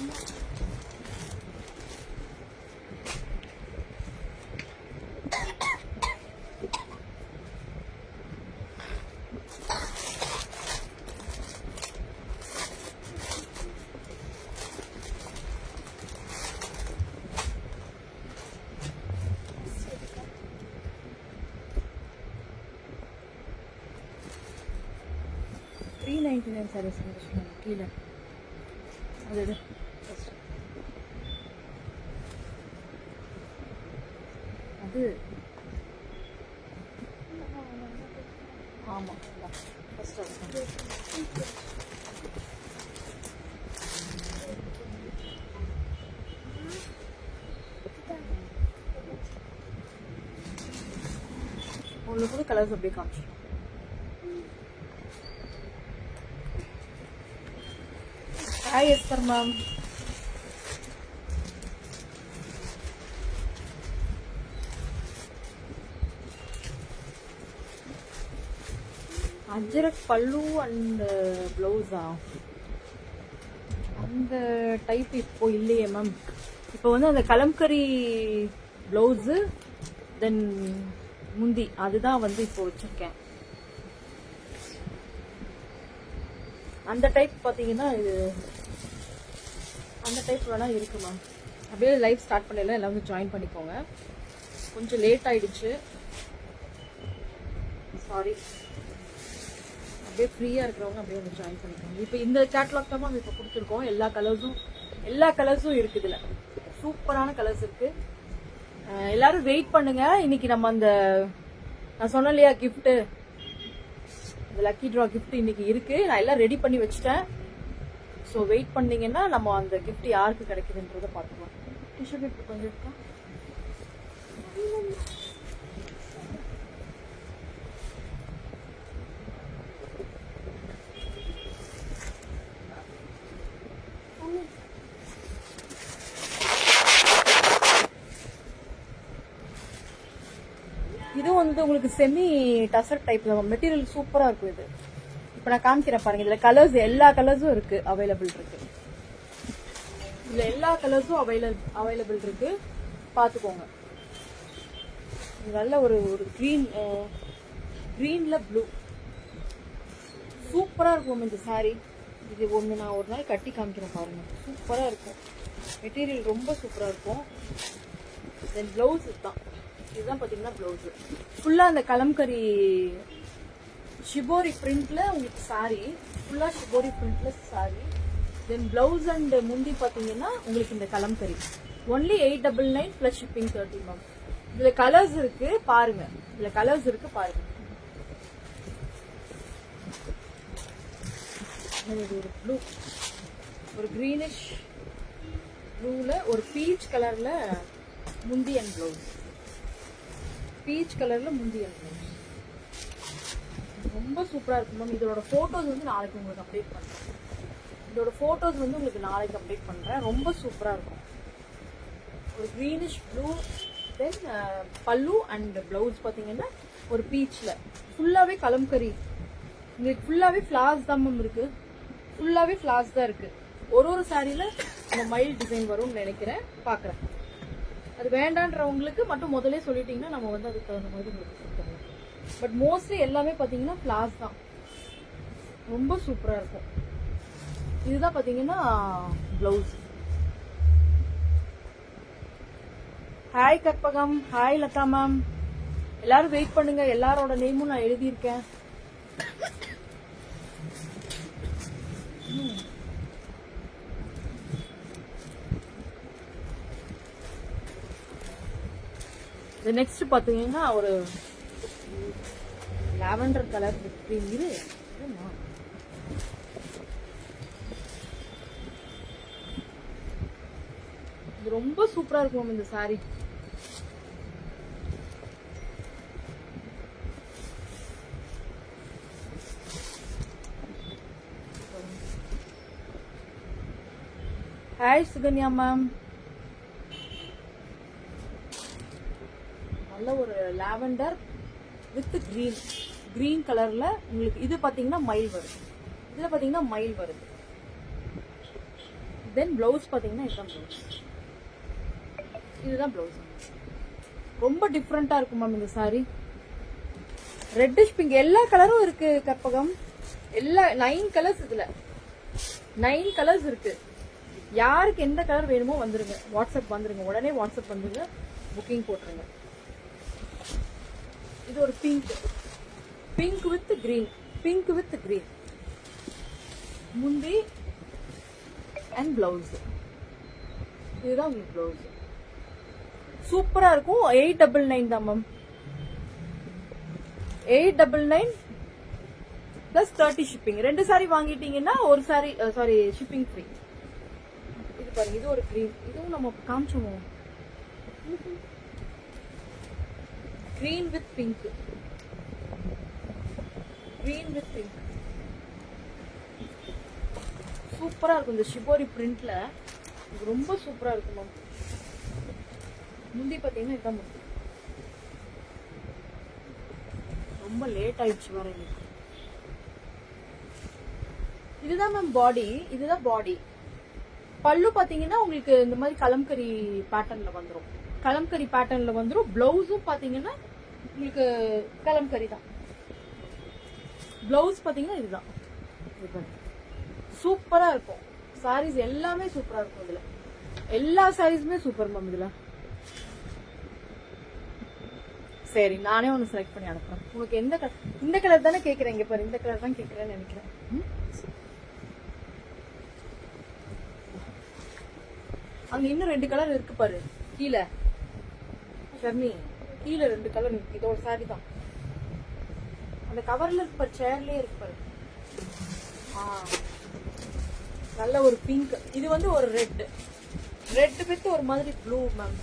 $399 sarees கீழே அது அது ஆமாம் ஃபஸ்ட்டு உங்களுக்கு கூட கலர்ஸ் அப்படியே காமிச்சிடும். Hi Esther ma'am. Ajrak pallu and ப்ளவுஸா அந்த டைப் இப்போ இல்லையே மேம். இப்போ வந்து அந்த கலம்கரி ப்ளவுஸு தென் முந்தி அதுதான் வந்து இப்போ வச்சிருக்கேன். அந்த டைப் பார்த்தீங்கன்னா இது அந்த டைப் வேணா இருக்கு மேம். அப்படியே லைவ் ஸ்டார்ட் பண்ணல, எல்லாம் வந்து ஜாயின் பண்ணிக்கோங்க. கொஞ்சம் லேட் ஆயிடுச்சு, சாரி. அப்படியே ஃப்ரீயாக இருக்கிறவங்க அப்படியே வந்து ஜாயின் பண்ணிக்கோங்க. இப்போ இந்த கேட்லாக் தான் மேம் இப்போ கொடுத்துருக்கோம். எல்லா கலர்ஸும் இருக்குது. இதில் சூப்பரான கலர்ஸ் இருக்கு. எல்லாரும் வெயிட் பண்ணுங்க. இன்னைக்கு நம்ம அந்த நான் சொன்னேன் இல்லையா கிஃப்ட்டு, இந்த லக்கி ட்ரா கிஃப்ட் இன்னைக்கு இருக்கு. நான் எல்லாம் ரெடி பண்ணி வச்சுட்டேன். ஸோ வெயிட் பண்ணீங்கன்னா நம்ம அந்த கிஃப்ட் யாருக்கு கிடைக்குதுன்றத பார்த்துக்கலாம். டிஷ்யூ பேப்பர் கொஞ்சம் இருக்கா? இது வந்து உங்களுக்கு செமி டசர் டைப்ல மெட்டீரியல் சூப்பரா இருக்கும். இது இப்போ நான் காமிக்கிறேன் பாருங்க. இதுல கலர்ஸ் எல்லா கலர்ஸும் இருக்கு, அவைலபிள் இருக்கு. இதுல எல்லா கலர்ஸும் அவைலபிள் இருக்கு, பாத்துக்கோங்க. நல்ல ஒரு கிரீன்ல ப்ளூ சூப்பரா இருக்கும் இந்த சாரி. இது ஒன்று நான் ஒரு நாள் கட்டி காமிக்கிறேன் பாருங்க. சூப்பரா இருக்கும், மெட்டீரியல் ரொம்ப சூப்பரா இருக்கும். தென் பிளவுஸ் இதுதான் பாத்தீங்கன்னா பிளவுஸ் ஃபுல்லா அந்த கலம்கரி ஷிபோரி பிரிண்ட்ல உங்களுக்கு சாரி, ஃபுல்லா ஷிபோரி பிரிண்ட்ல சாரி. தென் பிளவுஸ் அண்ட் முந்தி பாத்தீங்கன்னா உங்களுக்கு இந்த Kalamkari. Only 899 plus shipping 30 ma'am. இதுல கலர்ஸ் இருக்கு பாருங்க, ஒரு ப்ளூ, ஒரு கிரீனிஷ் ப்ளூல ஒரு பீச் கலர்ல முந்தி அண்ட் பிளவுஸ். ரொம்ப சூப்பரா இருக்கும் மேம். இதோட போட்டோஸ் வந்து நாளைக்கு உங்களுக்கு அப்டேட் பண்றேன். ரொம்ப சூப்பரா இருக்கும். ஒரு கிரீனிஷ் ப்ளூ, தென் பல்லு அண்ட் பிளவுஸ் பாத்தீங்கன்னா ஒரு பீச்ல ஃபுல்லாவே கலம்கரி. உங்களுக்கு ஃபுல்லாவே ஃபிளார்ஸ் தான் மேம் இருக்கு. ஒரு சாரியில இந்த மயில் டிசைன் வரும்னு நினைக்கிறேன், பாக்குறேன். அது வேண்டான்றவங்களுக்கு மட்டும் முதல்ல சொல்லிட்டீங்கன்னா நம்ம வந்து அதுக்கு தகுந்த மாதிரி உங்களுக்கு கொடுத்துடலாம். பட் மோஸ்ட்லி எல்லாமே பாத்தீங்கன்னா ஃபிளார்ஸ் தான், ரொம்ப சூப்பரா இருக்கும். இதுதான் பாத்தீங்கன்னா blouse. Hi Karpagam, hi Latha ma'am. எல்லாரும் வெயிட் பண்ணுங்க, எல்லாரோட நேமும் நான் எழுதியிருக்கேன். நெக்ஸ்ட் பாத்தீங்கன்னா ஒரு லாவெண்டர் கலர் இது ரொம்ப சூப்பரா இருக்கும் இந்த சாரி. Hi Sukanya ma'am. நல்ல ஒரு லாவெண்டர் வித் கிரீன் கலர்ல உங்களுக்கு இது பாத்தீங்கன்னா மயில் வருது. இதுல பாத்தீங்கன்னா மயில் வருது. தென் பிளவுஸ் பாத்தீங்கன்னா இதுதான் பிளவுஸ். இதுதான் பிளவுஸ். ரொம்ப டிஃப்ரெண்டா இருக்கும் மேம் இந்த சாரி. ரெட்டிஷ் பிங்க் எல்லா கலரும் இருக்கு கற்பகம். எல்லா 9 கலர்ஸ் இதுல 9 கலர்ஸ் இருக்கு. யாருக்கு எந்த கலர் வேணுமோ வந்துருங்க, வாட்ஸ்அப் வந்துருங்க, உடனே வாட்ஸ்அப் வந்துருங்க, புக்கிங் போட்டுருங்க. இது ஒரு pink, pink with green, pink with green முந்தி அண்ட் பிளவுஸ். இதுதான் உங்களுக்கு பிளவுஸ். சூப்பரா இருக்கும். 899 தான் மேம். 899 plus 30 shipping. 2 சாரி வாங்கிட்டீங்கன்னா ஒரு சாரி சாரி ஷிப்பிங் ஃப்ரீ. இது பாருங்க, இது ஒரு கிரீன். இதுவும் நம்ம காமிச்சோம். Green with pink, green with pink சூப்பரா இருக்கும். இந்த ஷிபோரி பிரிண்ட்ல இது ரொம்ப சூப்பரா இருக்கும் மேம். முந்தி பாத்தீங்கன்னா இதுதான் முந்தி. ரொம்ப லேட் ஆயிடுச்சு வர. இதுதான் மேம் பாடி. இதுதான் பாடி. பல்லு பாத்தீங்கன்னா உங்களுக்கு இந்த மாதிரி கலம்கரி பேட்டர்ன்ல வந்துரும். கலம்கரி பேட்டர்ன்ல வந்துரும். பிளவுஸும் பாத்தீங்கன்னா உங்களுக்கு கலம்கரி தான். பிளவுஸ் பாத்தீங்கன்னா இதுதான். சூப்பரா இருக்கும். சாரீஸ் எல்லாமே சூப்பரா இருக்கும். இதுல எல்லா சாரீஸுமே சூப்பர் மேம். இதுல சரி, நானே ஒன்னு செலக்ட் பண்ணி அனுப்புறேன். உங்களுக்கு எந்த கலர்? இந்த கலர் தானே கேக்குறேன். இங்க பாரு, இந்த கலர் தான் கேக்குறேன்னு நினைக்கிறேன். அங்க இன்னும் 2 கலர் இருக்கு பாரு கீழே. ஷர்மி, கீழே 2 கலர் இருக்கு. இதோட சாரி தான். அந்த கவர்ல இருக்கு பாரு, சேர்லயே இருக்கு பாரு. நல்ல ஒரு பிங்க். இது வந்து ஒரு ரெட், ரெட் வித் ஒரு மாதிரி ப்ளூ மேம்.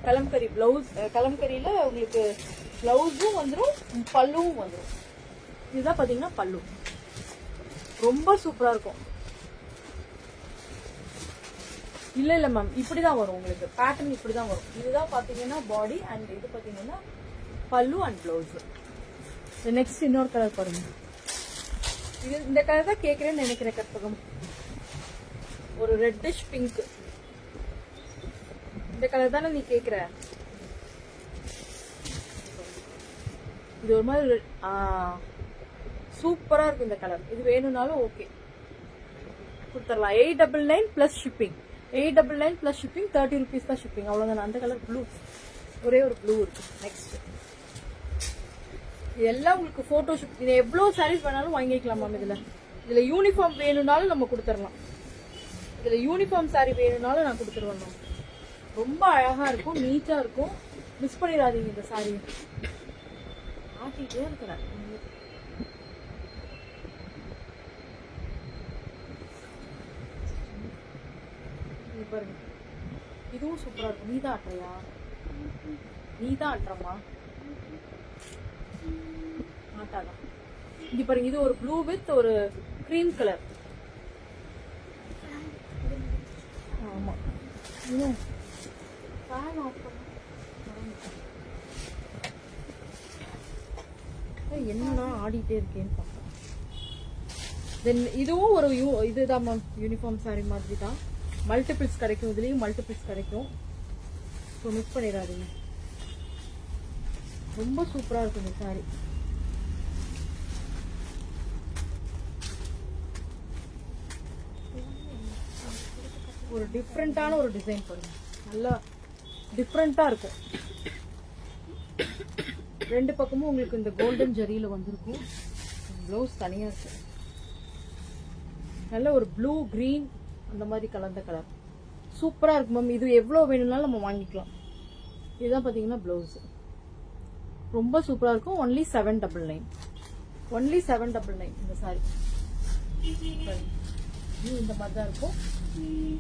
கலம்கரி பிளவுஸ். கலம்கரியில உங்களுக்கு பிளவுஸும் வந்துடும், பல்லுவும் வந்துடும். இதுதான் பாத்தீங்கன்னா பல்லு. ரொம்ப சூப்பரா இருக்கும். இல்ல இல்ல மேம், இப்படிதான் வரும் உங்களுக்கு. பேட்டர்ன் இப்படிதான் வரும். இதுதான் பாத்தீங்கன்னா பாடி அண்ட் இது பாத்தீங்கன்னா பல்லு அண்ட் பிளவுஸ். நெக்ஸ்ட் இன்னொரு கலர் பாருங்க. இது இந்த கலர் தான் கேக்குறேன்னு நினைக்கிறேன் கற்பகம். ஒரு ரெட்டிஷ் பிங்க். இந்த கலர் தானே நீ கேக்குற? இது ஒரு மாதிரி சூப்பரா இருக்கும் இந்த கலர். இது வேணும்னாலும் ஓகே கொடுத்துடலாம். 899 plus shipping. 899 plus shipping. 30 rupees தான் ஷிப்பிங். அவ்வளவுதான். அந்த கலர் ப்ளூ, ஒரே ஒரு ப்ளூ இருக்கு. நெக்ஸ்ட் இதெல்லாம் உங்களுக்கு போட்டோ ஷூட். இது எவ்வளவு சாரீஸ் வேணாலும் வாங்கிக்கலாம் மேம். இதுல யூனிஃபார்ம் வேணும்னாலும் நம்ம கொடுத்துடலாம். இதுல யூனிஃபார்ம் சாரி வேணும்னாலும் நான் கொடுத்துருவேன் மேம். ரொம்ப அழகா இருக்கும், நீட்டா இருக்கும். மிஸ் பண்ணிடாதீங்க இந்த சாரி. ஆட்டிட்டே இருக்கிறேன். பாருங்க, இதுவும் சூப்பரா இருக்கும். நீதான் ஆட்டுறியா? நீதான் ஆட்டுறமா? ஆட்டாதான். இங்க பாருங்க, இது ஒரு ப்ளூ வித் ஒரு கிரீம் கலர். ஆமா, என்னடா ஆடிட்டே இருக்கேன்னு பார்த்தேன். தென் இதுவும் ஒரு இதுதான் மேம், யூனிஃபார்ம் சாரி மாதிரி தான். மல்டிபிள்ஸ் கிடைக்கும். இதுலயும் மல்டிபிள்ஸ் கிடைக்கும். ஸோ மிஸ் பண்ணிடாதீங்க. ரொம்ப சூப்பரா இருக்கும் இந்த சாரி. ஒரு டிஃப்ரெண்டான ஒரு டிசைன் பாருங்க. நல்லா டிஃப்ரெண்டா இருக்கும். 2 பக்கமும் உங்களுக்கு இந்த கோல்டன் ஜரியில வந்திருக்கும். ப்ளவுஸ் தனியா இருக்கு. நல்ல ஒரு ப்ளூ கிரீன் அந்த மாதிரி கலந்த கலர். சூப்பரா இருக்கு மேம். இது எவ்வளவு வேணும்னாலும் நம்ம வாங்கிக்கலாம். இதுதான் பாத்தீங்கன்னா பிளவுஸ். ரொம்ப சூப்பரா இருக்கும். ஒன்லி 799. ஒன்லி 799 இந்த சாரி. இந்த மாதிரி தான் இருக்கும்.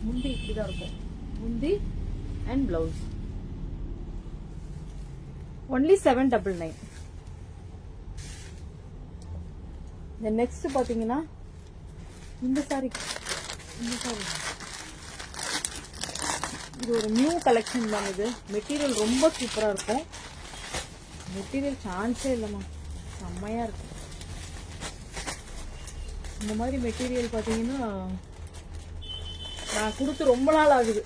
முந்தி இப்படிதான் இருக்கும். முந்தி அண்ட் பிளவுஸ். ஒன்லி 799. நெக்ஸ்ட் பாத்தீங்கன்னா இந்த சாரி. இந்த சாரி இது ஒரு நியூ கலெக்ஷன் தான். இது மெட்டீரியல் ரொம்ப சூப்பரா இருக்கும். மெட்டீரியல் சான்ஸே இல்லைம்மா, செம்மையா இருக்கும். இந்த மாதிரி மெட்டீரியல் பாத்தீங்கன்னா நான் கொடுத்து ரொம்ப நாள் ஆகுது,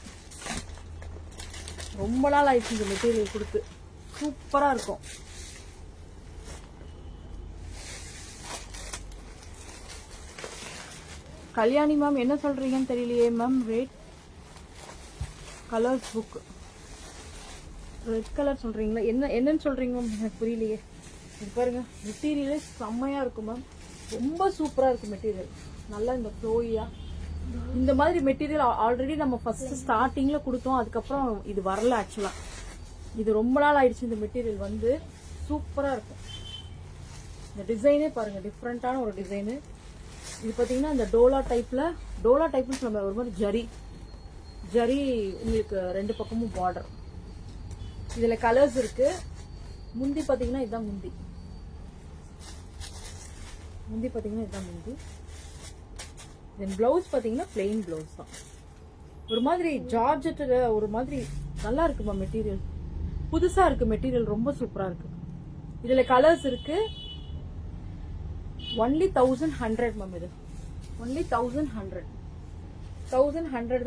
ரொம்ப நாள் ஆயிடுச்சு இந்த மெட்டீரியல் கொடுத்து. சூப்பரா இருக்கும். கல்யாணி மேம் என்ன சொல்றீங்கன்னு தெரியலையே ma'am. Rate colours book red colour சொல்றீங்களா? என்னன்னு சொல்றீங்க மேம்? எனக்கு புரியலையே. இது பாருங்க, மெட்டீரியலே செம்மையா இருக்கும் மேம். ரொம்ப சூப்பரா இருக்கும் மெட்டீரியல். நல்லா இந்த ஃப்ளோயா இந்த மாதிரி மெட்டீரியல் ஆல்ரெடி நம்ம ஃபர்ஸ்ட் ஸ்டார்டிங்ல கொடுத்தோம். அதுக்கப்புறம் இது வரல ஆக்சுவலா. இது ரொம்ப நாள் ஆயிடுச்சு இந்த மெட்டீரியல் வந்து. சூப்பரா இருக்கும். இந்த டிசைனே பாருங்க, டிஃப்ரெண்டான ஒரு டிசைனு. இது பாத்தீங்கன்னா இந்த டோலா டைப்னு சொல்ல ஒரு மாதிரி ஜரி உங்களுக்கு 2 பக்கமும் பார்டர். இதுல கலர்ஸ் இருக்கு. முந்தி பாத்தீங்கன்னா இதுதான் முந்தி பாத்தீங்கன்னா இதுதான் முந்தி. தென் பிளவுஸ் பாத்தீங்கன்னா பிளெயின் பிளவுஸ் தான். ஒரு மாதிரி ஜார்ஜெட்ல ஒரு மாதிரி நல்லா இருக்குமா மெட்டீரியல். புதுசா இருக்கு மெட்டீரியல், ரொம்ப சூப்பரா இருக்கு. இதுல கலர்ஸ் இருக்கு. Only 1100 ma'am. இது ஒன்லி 1100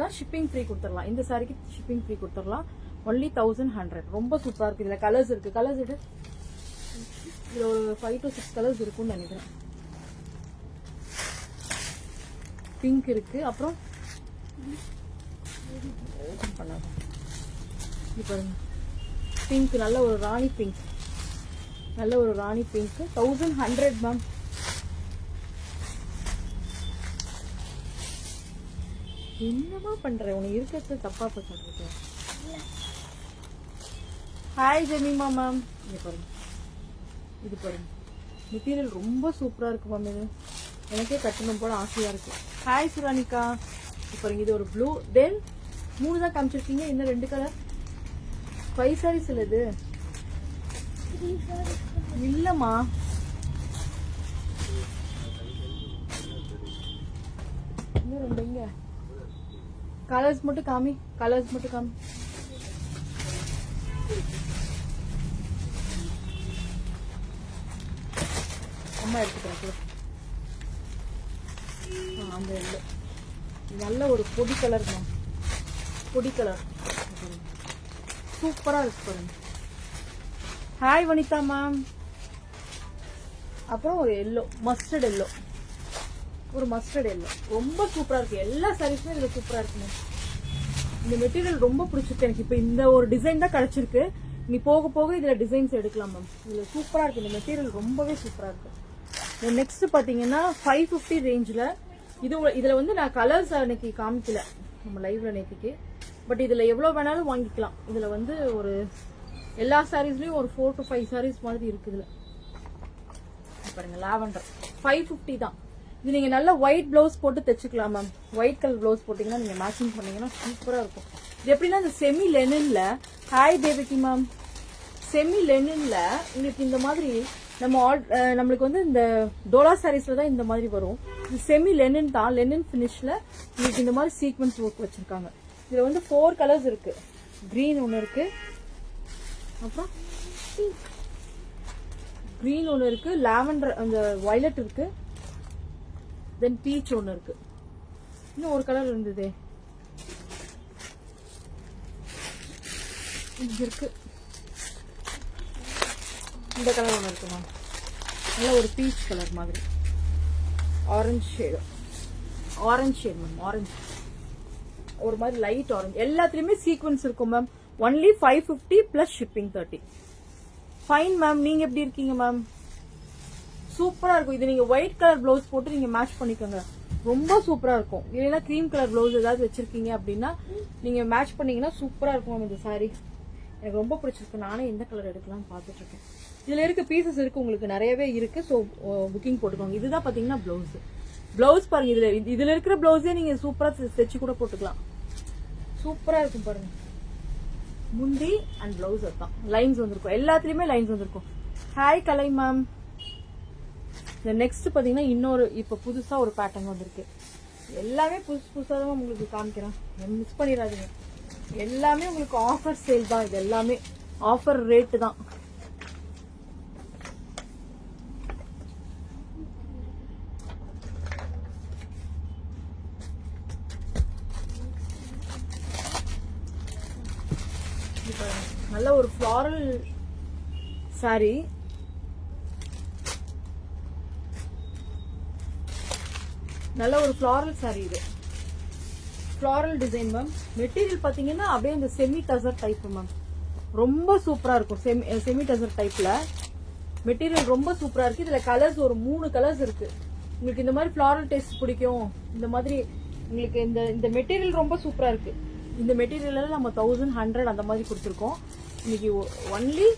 தான். ஷிப்பிங் ஃப்ரீ கொடுத்துடலாம். இந்த சாரிக்கு ஷிப்பிங் ஃப்ரீ கொடுத்துடலாம். ஒன்லி 1100. ரொம்ப சூப்பரா இருக்கு. இதுல கலர்ஸ் இருக்கு. கலர்ஸ் இது இதுல ஒரு 5 to 6 கலர்ஸ் இருக்கும்னு நினைக்கிறேன். பிங்க் இருக்கு. அப்புறம் பிங்க், நல்ல ஒரு ராணி பிங்க். 1100 மேம். என்னமா பண்ற? உனக்கு இருக்கிறது தப்பா சொல்றது. Hi Jemimah ma'am. இது பாருங்க மெட்டீரியல் ரொம்ப சூப்பரா இருக்கு மேம். இது எனக்கே கட்டணும் போல ஆசையா இருக்கு. ஹாய் சுரானிகா. பாருங்க, இது ஒரு ப்ளூ. தென் 3 தான் காமிச்சிருக்கீங்க. இன்னும் 2 கலர். 5 சாரீஸ் இல்ல இது இல்லம்மா. இன்னும் 2 இங்க. கலர்ஸ் மட்டும் காமி. அம்மா எடுத்துக்கிறேன். அந்த எல்லோ நல்ல ஒரு பொடி கலர் மேம். சூப்பரா இருக்கு பாருங்க. Hi Vanitha ma'am. அப்புறம் ஒரு எல்லோ, மஸ்டர்ட் எல்லோ. ரொம்ப சூப்பரா இருக்கு. எல்லா சாரீஸுமே இதுல சூப்பரா இருக்கு மேம். இந்த மெட்டீரியல் ரொம்ப பிடிச்சிருக்கு எனக்கு. இப்ப இந்த ஒரு டிசைன் தான் கிடைச்சிருக்கு. நீ போக போக இதுல டிசைன்ஸ் எடுக்கலாம் மேம். இதுல சூப்பரா இருக்கு. இந்த மெட்டீரியல் ரொம்பவே சூப்பரா இருக்கு. நெக்ஸ்ட் பாத்தீங்கன்னா 550 ரேஞ்ச்ல இதுல வந்து நான் கலர்ஸ் அன்னைக்கு காமிக்கல நம்ம லைவ்ல நேத்திக்கு. பட் இதுல எவ்வளவு வேணாலும் வாங்கிக்கலாம். இதுல வந்து ஒரு எல்லா சாரீஸ்லயும் ஒரு 4 to 5 சாரீஸ் மாதிரி இருக்கு. இதுல பாருங்க, லாவெண்டர் 550 தான். இது நீங்க நல்ல ஒயிட் பிளவுஸ் போட்டு தைச்சுக்கலாம் மேம். ஒயிட் கலர் பிளவுஸ் போட்டீங்கன்னா நீங்க மேட்சிங் பண்ணீங்கன்னா சூப்பரா இருக்கும். இது எப்படின்னா இந்த செமி லெனின்ல, ஹாய் தேவகி மேம், செமி லெனின்ல உங்களுக்கு இந்த மாதிரி நம்மளுக்கு வந்து இந்த டோலா சாரீஸ்ல தான் இந்த மாதிரி வரும். இது செமி லெனின் தான். லெனின் பினிஷ்ல உங்களுக்கு இந்த மாதிரி சீக்வன்ஸ் ஒர்க் வச்சிருக்காங்க. இதுல வந்து 4 கலர்ஸ் இருக்கு. கிரீன் ஒன்னு இருக்கு, அப்புறம் கிரீன் ஒன்னு இருக்கு, லாவெண்டர் அந்த வயலட் இருக்கு, தென் பீச் ஒன்னு இருக்கு. இன்னும் ஒரு கலர் இருந்ததே, இங்க இருக்கு. இந்த கலர் ஒன்று இருக்கு மேம். நல்ல ஒரு பீச் கலர் மாதிரி. Orange shade ma'am. ஆரஞ்சு ஒரு மாதிரி லைட் ஆரஞ்சு. எல்லாத்துலயுமே சீக்வன்ஸ் இருக்கும் ma'am. Only 550 plus shipping 30. Fine ma'am. நீங்க எப்படி இருக்கீங்க மேம்? சூப்பரா இருக்கும். இது நீங்க ஒயிட் கலர் பிளவுஸ் போட்டு நீங்க மேட்ச் பண்ணிக்கோங்க. ரொம்ப சூப்பரா இருக்கும். இல்லைன்னா கிரீம் கலர் பிளவுஸ் ஏதாவது வச்சிருக்கீங்க அப்படின்னா நீங்க மேட்ச் பண்ணீங்கன்னா சூப்பரா இருக்கும் மேம். இந்த சாரி எனக்கு ரொம்ப பிடிச்சிருக்கு. நானே எந்த கலர் எடுக்கலாம்னு பார்த்துட்டு இருக்கேன். இதுல இருக்க பீசஸ் இருக்கு, உங்களுக்கு நிறையவே இருக்கு. ஸோ புக்கிங் போட்டுக்கோங்க. இதுதான் பாத்தீங்கன்னா பிளவுஸ் பாருங்க. இதுல இருக்கிற பிளவுஸே நீங்க சூப்பரா தைச்சு கூட போட்டுக்கலாம். சூப்பரா இருக்கும் பாருங்க. முந்தி அண்ட் பிளவுஸ் தான் லைன்ஸ் வந்திருக்கும். எல்லாத்துலயுமே லைன்ஸ் வந்திருக்கும். ஹாய் கலை மேம். நெக்ஸ்ட் பாத்தீங்கன்னா இன்னொரு இப்ப புதுசா ஒரு பேட்டர்ன் வந்திருக்கு. எல்லாமே புதுசா தான் உங்களுக்கு காமிக்கிறேன். மிஸ் பண்ணிடாதீங்க. எல்லாமே உங்களுக்கு ஆஃபர் சேல் தான். இது எல்லாமே ஆஃபர் ரேட் தான். ஒரு ஃப்ளாரல் சாரி. நல்ல ஒரு ஃப்ளாரல் சாரி இது. Floral design ma'am. மெட்டீரியல் பாத்தீங்கன்னா அப்படியே இந்த செமி டசர் டைப் மேம். ரொம்ப சூப்பரா இருக்கும். செமி டசர் டைப்ல மெட்டீரியல் ரொம்ப சூப்பரா இருக்கு. இதுல கலர்ஸ் ஒரு 3 கலர்ஸ் இருக்கு. உங்களுக்கு இந்த மாதிரி ஃப்ளாரல் டேஸ்ட் பிடிக்கும், இந்த மாதிரி உங்களுக்கு இந்த மெட்டீரியல் ரொம்ப சூப்பரா இருக்கு. இந்த மெட்டீரியல் நம்ம 1100 அந்த மாதிரி கொடுத்துருக்கோம். இன்னைக்கு ஒன்லி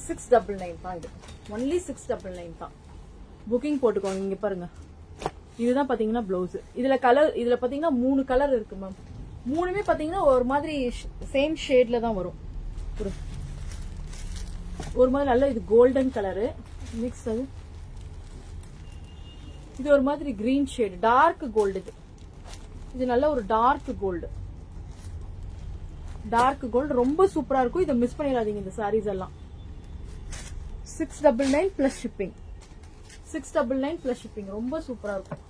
699 தான். இது ஒன்லி 699 தான். புக்கிங் போட்டுக்கோங்க. இங்க பாருங்க, இதுதான் பாத்தீங்கன்னா பிளவுஸ். இதுல பாத்தீங்கன்னா 3 கலர் இருக்கு மேம். 3மே பாத்தீங்கன்னா ஒரு மாதிரி சேம் ஷேட்ல தான் வரும். ஒரு மாதிரி நல்ல இது கோல்டன் கலரு மிக்ஸ். அது இது ஒரு மாதிரி கிரீன் ஷேட், டார்க் கோல்டு. இது நல்ல ஒரு டார்க் கோல்டு. டார்க் கோல்டு ரொம்ப சூப்பரா இருக்கும். இதை மிஸ் பண்ணிடாதீங்க. இந்த சாரீஸ் எல்லாம் 699 பிளஸ் ஷிப்பிங். 699 plus shipping. ரொம்ப சூப்பரா இருக்கும்.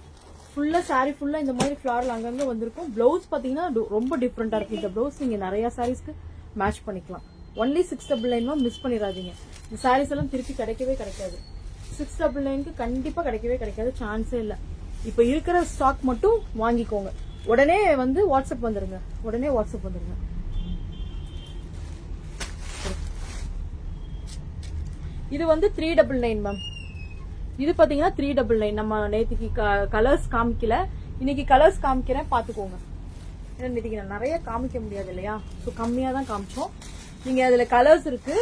ஃபுல்லா சாரி ஃபுல்லா இந்த மாதிரி ஃபிளாரல் அங்கங்க வந்திருக்கும். பிளவுஸ் பாத்தீங்கன்னா ரொம்ப டிஃப்ரெண்டா இருக்கு. இந்த பிளவுஸ் நீங்க நிறைய சாரீஸ்க்கு மேட்ச் பண்ணிக்கலாம். ஒன்லி 699 மிஸ் பண்ணிடாதீங்க. இந்த சாரீஸ் எல்லாம் திருப்பி கிடைக்கவே கிடைக்காது. 699க்கு கண்டிப்பா கிடைக்கவே கிடைக்காது, சான்ஸே இல்ல. இப்ப இருக்கிற ஸ்டாக் மட்டும் வாங்கிக்கோங்க. உடனே வந்து வாட்ஸ்அப் வந்துருங்க. உடனே வாட்ஸ்அப் வந்துருங்க. இது வந்து 399 மேம். இது பாத்தீங்கன்னா 399. நம்ம நேற்றுக்கு கலர்ஸ் காமிக்கல, இன்னைக்கு கலர்ஸ் காமிக்கிறேன், பாத்துக்கோங்க. ஏன்னா நேற்றுக்கு நான் நிறைய காமிக்க முடியாது இல்லையா, ஸோ கம்மியா தான் காமிச்சோம். நீங்க அதுல கலர்ஸ் இருக்கு.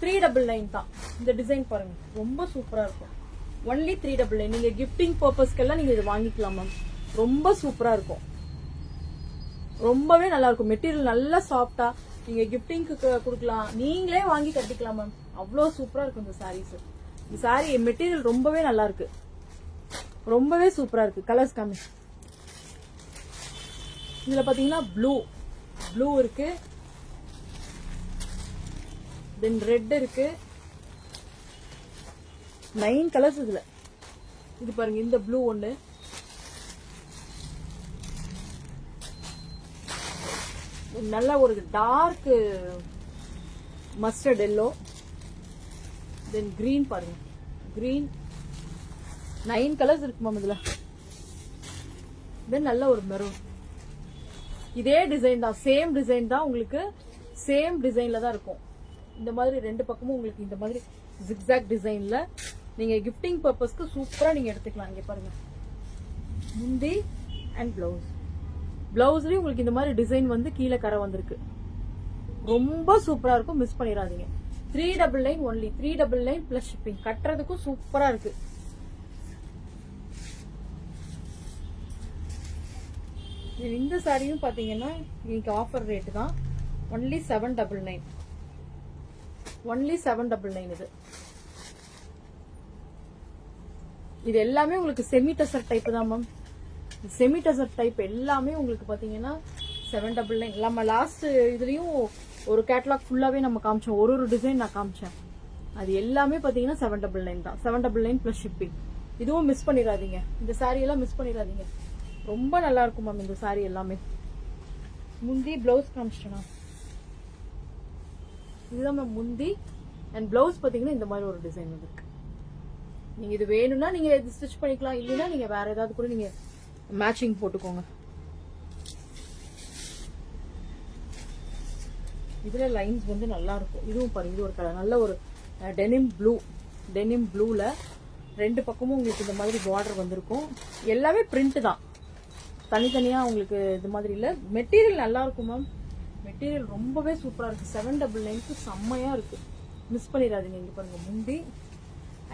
399 தான். இந்த டிசைன் பாருங்க, ரொம்ப சூப்பரா இருக்கும். ஒன்லி 399. நீங்க கிஃப்டிங் பர்பஸ்க்கெல்லாம் நீங்க இது வாங்கிக்கலாம் மேம். ரொம்ப சூப்பரா இருக்கும். ரொம்பவே நல்லா இருக்கும். மெட்டீரியல் நல்லா சாஃப்டா நீங்க கிஃப்டிங்க்கு கொடுக்கலாம், நீங்களே வாங்கி கட்டிக்கலாம் மேம். அவ்வளவு சூப்பரா இருக்கும் இந்த சாரீஸ். இந்த சாரி மெட்டீரியல் ரொம்பவே நல்லா இருக்கு. ரொம்பவே சூப்பரா இருக்கு. கலர்ஸ் கம்மி. இதுல பாத்தீங்கன்னா ப்ளூ இருக்கு, தென் ரெட் இருக்கு. 9 கலர்ஸ் இதுல. இது பாருங்க, இந்த ப்ளூ ஒண்ணு, நல்ல ஒரு dark mustard yellow, then green பாருங்க, கிரீன். 9 கலர்ஸ் இருக்கு மேம் இதுல. தென் நல்ல ஒரு மெரூன். இதே டிசைன் தான், சேம் டிசைன் தான். உங்களுக்கு சேம் டிசைன்ல தான் இருக்கும். இந்த மாதிரி 2 பக்கமும் உங்களுக்கு இந்த மாதிரி ஜிக்ஸாக் டிசைன்ல நீங்க கிஃப்டிங் பர்பஸ்க்கு சூப்பரா நீங்க எடுத்துக்கலாம். இங்க பாருங்க, முந்தி அண்ட் பிளவுஸ். பிளவுஸ்லயும் உங்களுக்கு இந்த மாதிரி டிசைன் வந்து கீழே கரை வந்திருக்கு. ரொம்ப சூப்பரா இருக்கும், மிஸ் பண்ணிடாதீங்க. 399 ஒன்லி. 399 plus shipping. கட்டுறதுக்கும் சூப்பரா இருக்கு. இந்த சாரியும் பாத்தீங்கன்னா இன்னைக்கு ஆஃபர் ரேட் தான். ஒன்லி 799. ஒன்லி 799. இது எல்லாமே உங்களுக்கு செமி டசர் டைப் தான் மேம். செமி டசர் டைப் எல்லாமே உங்களுக்கு பாத்தீங்கன்னா 799. நம்ம லாஸ்ட் இதுலயும் ஒரு கேட்டலாக் ஃபுல்லாவே நம்ம காமிச்சோம். ஒரு டிசைன் நான் காமிச்சேன். அது எல்லாமே பாத்தீங்கன்னா 799 தான். 799 பிளஸ் ஷிப்பிங். இதுவும் மிஸ் பண்ணிடாதீங்க. இந்த சாரி எல்லாம் மிஸ் பண்ணிடாதீங்க. ரொம்ப நல்லா இருக்கும் மேம் இந்த சாரி எல்லாமே. முந்தி பிளவுஸ் காமிச்சிட்டேனா, இதுதான் மேம் முந்தி. அண்ட் பிளவுஸ் பாத்தீங்கன்னா இந்த மாதிரி ஒரு டிசைன் இருக்கு. நீங்க இது வேணும்னா நீங்க இது ஸ்டிச் பண்ணிக்கலாம், இல்லைன்னா நீங்க வேற ஏதாவது கூட நீங்க மேட்சிங் போட்டுக்கோங்க. இதுல லைன்ஸ் வந்து நல்லா இருக்கும். இதுவும் பாருங்க, இது ஒரு கலர், நல்ல ஒரு டெனிம் ப்ளூல 2 பக்கமும் உங்களுக்கு இந்த மாதிரி பார்டர் வந்திருக்கும். எல்லாமே பிரிண்ட் தான், தனித்தனியா உங்களுக்கு இது மாதிரி இல்ல. மெட்டீரியல் நல்லா இருக்கும் மேம். மெட்டீரியல் ரொம்பவே சூப்பரா இருக்கு. 799க்கு செம்மையா இருக்கு, மிஸ் பண்ணிடாதீங்க. இங்க பாருங்க, முந்தி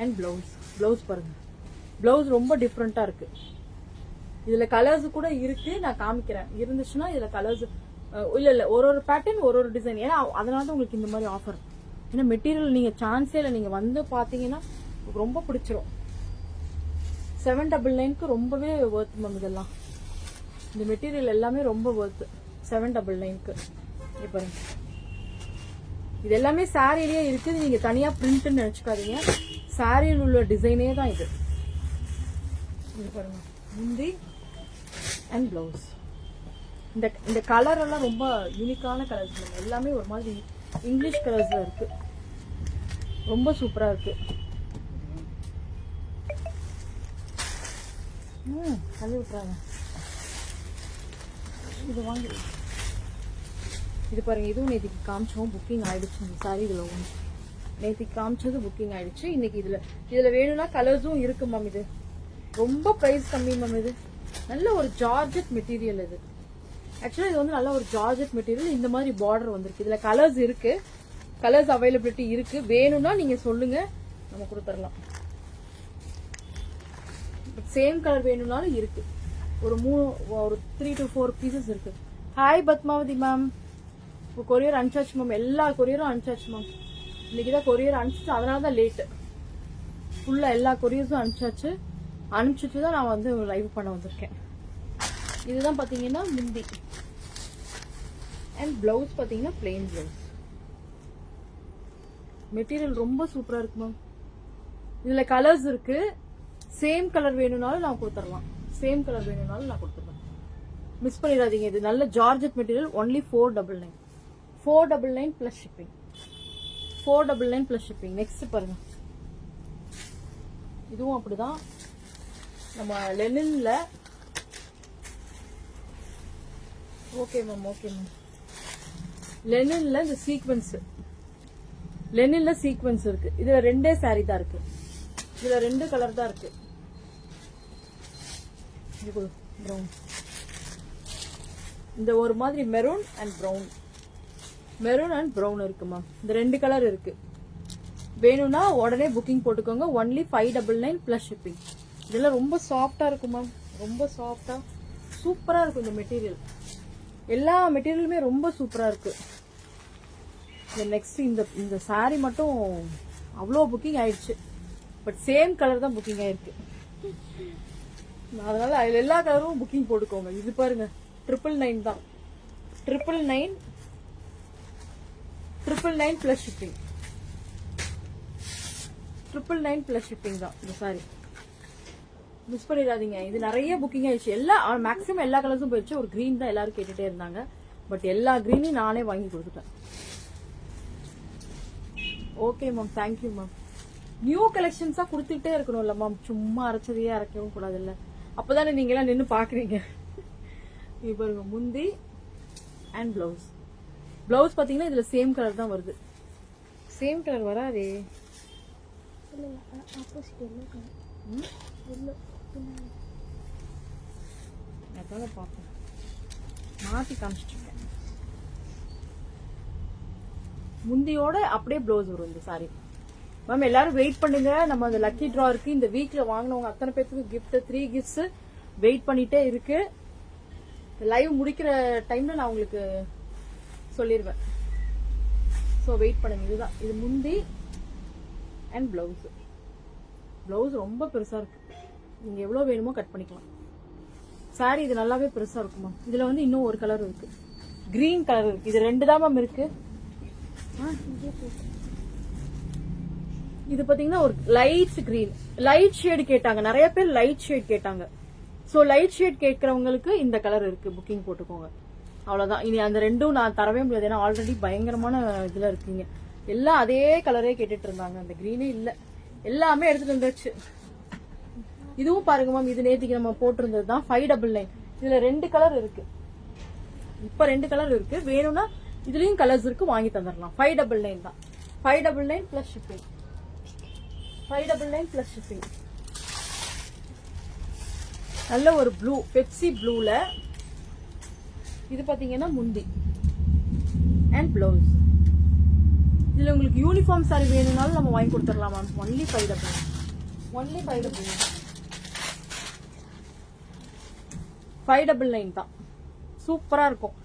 அண்ட் பிளவுஸ் பாருங்க. பிளவுஸ் ரொம்ப டிஃப்ரெண்டா இருக்கு. இதுல கலர்ஸ் கூட இருக்கு, நான் காமிக்கிறேன். இருந்துச்சுன்னா இதுல கலர்ஸ் இல்ல ஒரு பேட்டர்ன் ஒரு டிசைன். ஏன்னா அதனால உங்களுக்கு இந்த மாதிரி ஆஃபர். ஏன்னா மெட்டீரியல் நீங்க சான்ஸே இல்லை, நீங்க வந்து பாத்தீங்கன்னா ரொம்ப பிடிச்சிரும். 799க்கு ரொம்பவே ஒர்த் மேம். இதெல்லாம் இந்த மெட்டீரியல் எல்லாமே ரொம்ப ஒர்த். 799க்கு பாருங்க. இது எல்லாமே சாரிலேயே இருக்குது. நீங்க தனியா பிரிண்ட்னு நினைச்சுக்காதீங்க. சாரியில் உள்ள டிசைனே தான் இது. இது பாருங்க, முந்தி அண்ட் பிளவுஸ். இந்த கலர் எல்லாம் ரொம்ப யூனிக்கான கலர்ஸ். எல்லாமே ஒரு மாதிரி இங்கிலீஷ் கலர்ஸ்ல இருக்கு, ரொம்ப சூப்பரா இருக்கு. தள்ளி விட்டுறாங்க. இது வாங்கி இது பாருங்க, இதுவும் நேற்றுக்கு காமிச்சோம், புக்கிங் ஆயிடுச்சு. இந்த சாரி இதுல ஒன்று நேற்றுக்கு காமிச்சது புக்கிங் ஆயிடுச்சு. இன்னைக்கு இதுல வேணும்னா கலர்ஸும் இருக்கு மேம். இது ரொம்ப பிரைஸ் கம்மி மேம். இது நல்ல ஒரு ஜார்ஜெட் மெட்டீரியல். இது ஆக்சுவலா இது வந்து நல்ல ஒரு ஜார்ஜெட் மெட்டீரியல். இந்த மாதிரி பார்டர் வந்திருக்கு. இதுல கலர்ஸ் இருக்கு, கலர்ஸ் அவைலபிலிட்டி இருக்கு. வேணும்னா நீங்க சொல்லுங்க, நம்ம கொடுத்துடலாம். சேம் கலர் வேணும்னாலும் இருக்கு. ஒரு 3 to 4 பீசஸ் இருக்கு. ஹாய் பத்மாவதி மேம், கொரியர் அனுப்பிச்சாச்சு மேம். எல்லா கொரியரும் அனுப்பிச்சாச்சு மேம். இன்னைக்குதான் கொரியர் அனுப்பிச்சு, அதனால தான் லேட்டு. ஃபுல்லா எல்லா கொரியர்ஸும் அனுப்பிச்சாச்சு. அனுப்பிச்சுட்டு தான் நான் வந்து லைவ் பண்ண வந்திருக்கேன். இதுதான் பாத்தீங்கன்னா முந்தி அண்ட் பிளவுஸ் பாத்தீங்கன்னா பிளெயின் பிளவுஸ். மெட்டீரியல் ரொம்ப சூப்பரா இருக்கு மேம். இதுல கலர்ஸ் இருக்கு. சேம் கலர் வேணும்னாலும் நான் கொடுத்துடலாம். சேம் கலர் வேணும்னாலும் நான் கொடுத்துருவேன். மிஸ் பண்ணிடாதீங்க. இது நல்ல georgette material. Only 499. 499 plus shipping. 499 plus shipping. Next பாருங்க, இதுவும் அப்படிதான். நம்ம லெனின்ல ஓகே மேம், ஓகே மேம். லெனின்ல இந்த சீக்வென்ஸ், லெனின்ல சீக்வென்ஸ் இருக்கு. இதுல 2 சாரி தான் இருக்கு. இதுல 2 கலர் தான் இருக்கு. ப்ரௌன், இந்த ஒரு மாதிரி maroon and brown, maroon and brown இருக்குமா. இந்த 2 கலர் இருக்கு. வேணும்னா உடனே புக்கிங் போட்டுக்கோங்க. Only 599 plus shipping. இதெல்லாம் ரொம்ப சாஃப்டா இருக்குமா, ரொம்ப சாஃப்டா சூப்பரா இருக்கும் இந்த மெட்டீரியல். எல்லா மெட்டீரியலுமே ரொம்ப சூப்பரா இருக்கு. நெக்ஸ்ட் இந்த சாரி மட்டும் அவ்வளோ புக்கிங் ஆயிடுச்சு. பட் சேம் கலர் தான் புக்கிங் ஆயிருக்கு. அதனால அதுல எல்லா கலரும் புக்கிங் போட்டுக்கோங்க. இது பாருங்க 999 தான். 999 பிளஸ் ஷிப்பிங். 999 பிளஸ் ஷிப்பிங் தான் இந்த சாரி. மிஸ் பண்ணிடாதீங்க. இது நிறைய புக்கிங் ஆயிடுச்சு. எல்லா மேக்ஸிமம் எல்லா கலர்ஸும் போயிடுச்சு. ஒரு கிரீன் தான் எல்லாரும் கேட்டுட்டே இருந்தாங்க. பட் எல்லா கிரீனையும் நானே வாங்கி கொடுத்துட்டேன். Okay ma'am, thank you ma'am. New கலெக்ஷன்ஸா கொடுத்துட்டே இருக்கணும்ல மேம். சும்மா அரைச்சதையே அரைக்கவும் கூடாது இல்ல. அப்பதானே நீங்க எல்லாம் நின்று பாக்குறீங்க. பாருங்க, முந்தி அண்ட் பிளவுஸ். பிளவுஸ் பாத்தீங்கன்னா இதுல சேம் கலர் தான் வருது. சேம் கலர் வராதே. அதால பாப்பேன், மாத்தி காமிச்சிட்டு. முந்தியோட அப்படியே பிளவுஸ் வரும் இந்த சாரி. மேம் எல்லாரும் வெயிட் பண்ணுங்க. நம்ம அந்த லக்கி டிரா இருக்கு. இந்த வீக்ல வாங்கினவங்க அத்தனை பேருக்கு கிஃப்ட் 3 கிஃப்ட்ஸ் வெயிட் பண்ணிட்டே இருக்கு. லைவ் முடிக்கிற டைம்ல நான் உங்களுக்கு சொல்லிடுவேன். ஸோ வெயிட் பண்ணுங்க. இதுதான், இது முந்தி அண்ட் பிளவுஸ். பிளவுஸ் ரொம்ப பெருசா இருக்கு. நீங்க எவ்வளவு வேணுமோ கட் பண்ணிக்கலாம். சாரி இது நல்லாவே பெருசா இருக்குமா. இதுல வந்து இன்னும் ஒரு கலர் இருக்கு, கிரீன் கலர் இருக்கு. இது 2 தான் மேம் இருக்கு. இது பாத்தீங்கன்னா ஒரு லைட் கிரீன், லைட் ஷேட் கேட்டாங்க நிறைய பேர். லைட் ஷேட் கேட்டாங்க. சோ லைட் ஷேட் கேட்கறவங்களுக்கு இந்த கலர் இருக்கு, புக்கிங் போட்டுக்கோங்க. அவ்வளவுதான். இனி அந்த 2ம் நான் தரவே முடியாது. ஏன்னா ஆல்ரெடி பயங்கரமான இதுல இருக்கீங்க. எல்லாம் அதே கலரே கேட்டுட்டு இருந்தாங்க. அந்த கிரீனே இல்ல, எல்லாமே எடுத்துட்டு வந்துச்சு. இதுவும் பாருங்க மேம், இது நேற்றுக்கு நம்ம போட்டிருந்தது தான். 599. இதுல 2 கலர் இருக்கு. இப்ப 2 கலர் இருக்கு. வேணும்னா இதுலயும் கலர்ஸ் இருக்கு, வாங்கி தந்துடலாம். 599 தான். 599 பிளஸ் ஷிப்பிங். 599 plus shipping. நல்ல ஒரு ப்ளூ, பெப்சி ப்ளூல. இது பாத்தீங்கன்னா முந்தி அண்ட் பிளவுஸ். இதுல உங்களுக்கு யூனிஃபார்ம் சாரி வேணும்னாலும் நம்ம வாங்கி கொடுத்துடலாம் மேம். ஒன்லி 599. ஒன்லி 599. 599 தான். சூப்பரா இருக்கும்.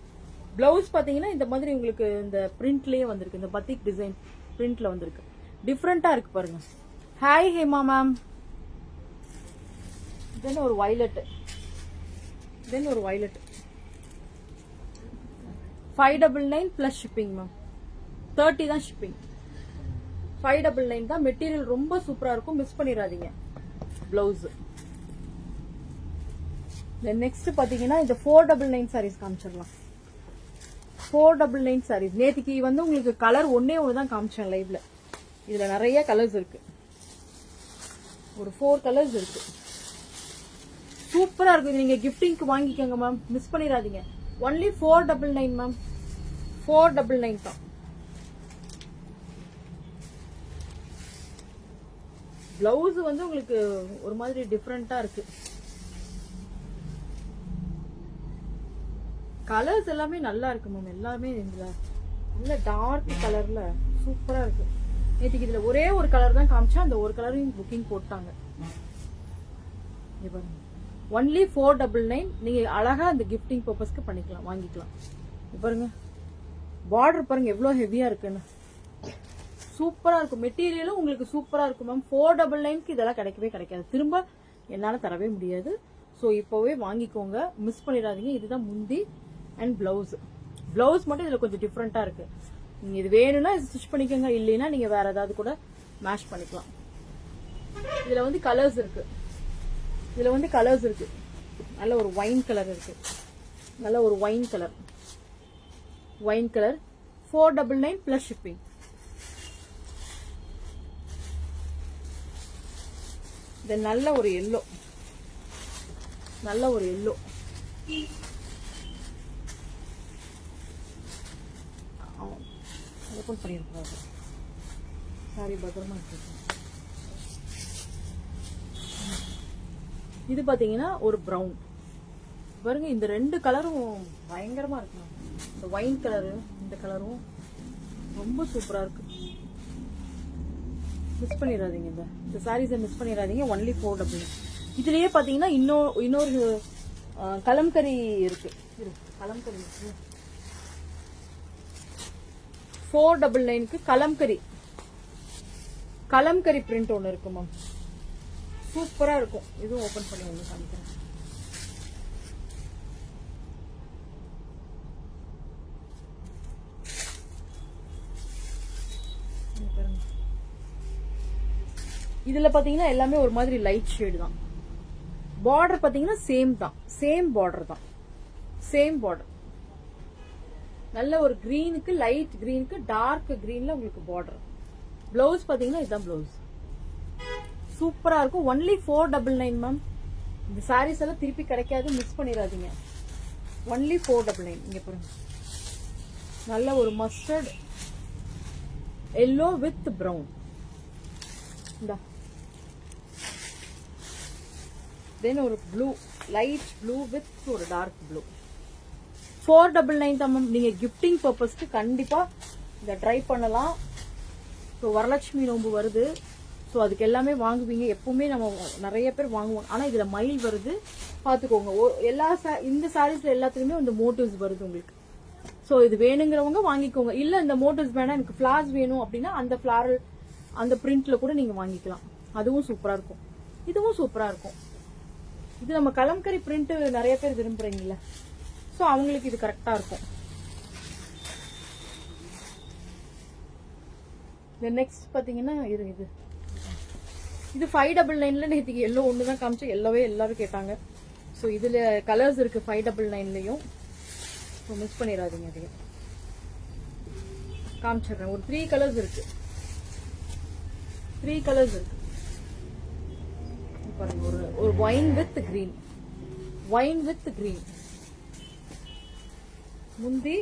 பிளவுஸ் பாத்தீங்கன்னா இந்த மாதிரி உங்களுக்கு இந்த பிரிண்ட்லயே வந்திருக்கு. இந்த பத்திக் டிசைன் பிரிண்ட்ல வந்திருக்கு. டிஃப்ரெண்டா இருக்கு பாருங்க. Hi Hema ma'am. தென் ஒரு வயலட், தென் ஒரு வயலட். 599 plus shipping ma'am. 30 தான் ஷிப்பிங். 599 தான். மெட்டீரியல் ரொம்ப சூப்பரா இருக்கும், மிஸ் பண்ணிடாதீங்க. பிளவுஸ். நெக்ஸ்ட் பாத்தீங்கன்னா இந்த 499 சாரீஸ் காமிச்சிடலாம். 499 sarees. நேத்திக்கு வந்து உங்களுக்கு கலர் ஒன்னே ஒன்று தான் காமிச்சேன் லைவ்ல. இதுல நிறைய கலர்ஸ் இருக்கு, ஒரு 4 கலர்ஸ் இருக்கு. சூப்பரா இருக்கு. நீங்க கிஃப்டிங்க்கு வாங்கிக்கோங்க மேம், மிஸ் பண்ணிடாதீங்க. ஒன்லி 499 மேம், 499 தான். பிளவுஸ் வந்து உங்களுக்கு ஒரு மாதிரி டிஃப்ரெண்டா இருக்கு. கலர்ஸ் எல்லாமே நல்லா இருக்கு மேம், எல்லாமே நல்ல டார்க் கலர்ல சூப்பரா இருக்கு. நேற்றுக்கு இதுல ஒரே ஒரு கலர் தான் காமிச்சா, அந்த ஒரு கலரையும் புக்கிங் போட்டாங்க. ஒன்லி 499. நீங்க அழகா அந்த கிஃப்டிங் பர்பஸ்க்கு பண்ணிக்கலாம், வாங்கிக்கலாம். பாருங்க பார்டர் பாருங்க எவ்வளவு ஹெவியா இருக்குன்னு, சூப்பரா இருக்கும். மெட்டீரியலும் உங்களுக்கு சூப்பரா இருக்கும் மேம். 499க்கு இதெல்லாம் கிடைக்கவே கிடைக்காது, திரும்ப என்னால தரவே முடியாது. ஸோ இப்போவே வாங்கிக்கோங்க, மிஸ் பண்ணிடாதீங்க. இதுதான் முந்தி அண்ட் பிளவுஸ். பிளவுஸ் மட்டும் இதுல கொஞ்சம் டிஃப்ரெண்டா இருக்கு. நீங்க இது வேணும்னா இது ஸ்டிச் பண்ணிக்கோங்க, இல்லைன்னா நீங்க வேற ஏதாவது கூட மேட்ச் பண்ணிக்கலாம். இதுல வந்து கலர்ஸ் இருக்கு, இதுல வந்து கலர்ஸ் இருக்கு. நல்ல ஒரு ஒயின் கலர் இருக்கு, நல்ல ஒரு wine colour, wine colour 499 plus shipping. இது நல்ல ஒரு எல்லோ, நல்ல ஒரு எல்லோ. ஓபன் பண்ணிருக்காங்க, சாரி பத்திரமா இருக்கு. இது பாத்தீங்கன்னா ஒரு பிரவுன் பாருங்க. இந்த ரெண்டு கலரும் பயங்கரமா இருக்கு. இந்த ஒயின் கலரு இந்த கலரும் ரொம்ப சூப்பரா இருக்கு. மிஸ் பண்ணிடாதீங்க, இந்த சாரீஸை மிஸ் பண்ணிடாதீங்க. ஒன்லி 499. இதுலயே பாத்தீங்கன்னா இன்னொரு கலம்கரி இருக்கு, கலம்கரி இருக்கு. 499க்கு கலம்கரி பிரிண்ட் ஒன்னு இருக்கு மேம், சூப்பரா இருக்கும். இதுவும் ஓபன் பண்ணி ஒண்ணு காமிக்கிறேன். இதுல பாத்தீங்கன்னா எல்லாமே ஒரு மாதிரி லைட் ஷேடு தான். பார்டர் பாத்தீங்கன்னா சேம் தான், சேம் பார்டர் தான், சேம் பார்டர். நல்ல ஒரு கிரீனுக்கு, லைட் கிரீனுக்கு டார்க் கிரீன்ல உங்களுக்கு பார்டர். பிளவுஸ் பாத்தீங்கன்னா இதுதான் பிளவுஸ், சூப்பரா இருக்கும். Only 499 ma'am. இந்த சாரீஸ் எல்லாம் திருப்பி கிடைக்காது, மிஸ் பண்ணிடாதீங்க. ஒன்லி 499. இங்க பாருங்க, நல்ல ஒரு மஸ்டர்ட் எல்லோ வித் பிரவுன். தென் ஒரு ப்ளூ, லைட் ப்ளூ வித் ஒரு டார்க் ப்ளூ. 499 தான் மேம். நீங்க கிஃப்டிங் பர்பஸ்க்கு கண்டிப்பா இதை ட்ரை பண்ணலாம். ஸோ வரலட்சுமி நோம்பு வருது, ஸோ அதுக்கு எல்லாமே வாங்குவீங்க. எப்பவுமே நம்ம நிறைய பேர் வாங்குவோம், ஆனா இதுல மயில் வருது பாத்துக்கோங்க. இந்த சாரீஸ்ல எல்லாத்துலயுமே இந்த மோட்டிவ்ஸ் வருது உங்களுக்கு. ஸோ இது வேணுங்கிறவங்க வாங்கிக்கோங்க. இல்ல இந்த மோட்டிவ்ஸ் வேணா, எனக்கு ஃபிளார்ஸ் வேணும் அப்படின்னா அந்த ஃபிளாரல் அந்த பிரிண்ட்ல கூட நீங்க வாங்கிக்கலாம். அதுவும் சூப்பரா இருக்கும், இதுவும் சூப்பரா இருக்கும். இது நம்ம கலம்கரி பிரிண்ட் நிறைய பேர் விரும்புறீங்கல்ல, ஸோ அவங்களுக்கு இது கரெக்டா இருக்கும். நெக்ஸ்ட் பாத்தீங்கன்னா இது 599ல நேற்றுக்கு எல்லோ ஒன்று தான் காமிச்சு, எல்லோவே எல்லாரும் கேட்டாங்க. ஸோ இதுல கலர்ஸ் இருக்கு 599லையும், ஸோ மிஸ் பண்ணிடாதீங்க. அதையும் காமிச்சிடுறேன். ஒரு 3 கலர்ஸ் இருக்கு, 3 கலர்ஸ் இருக்கு பாருங்க. ஒரு wine with green, wine with green முந்தி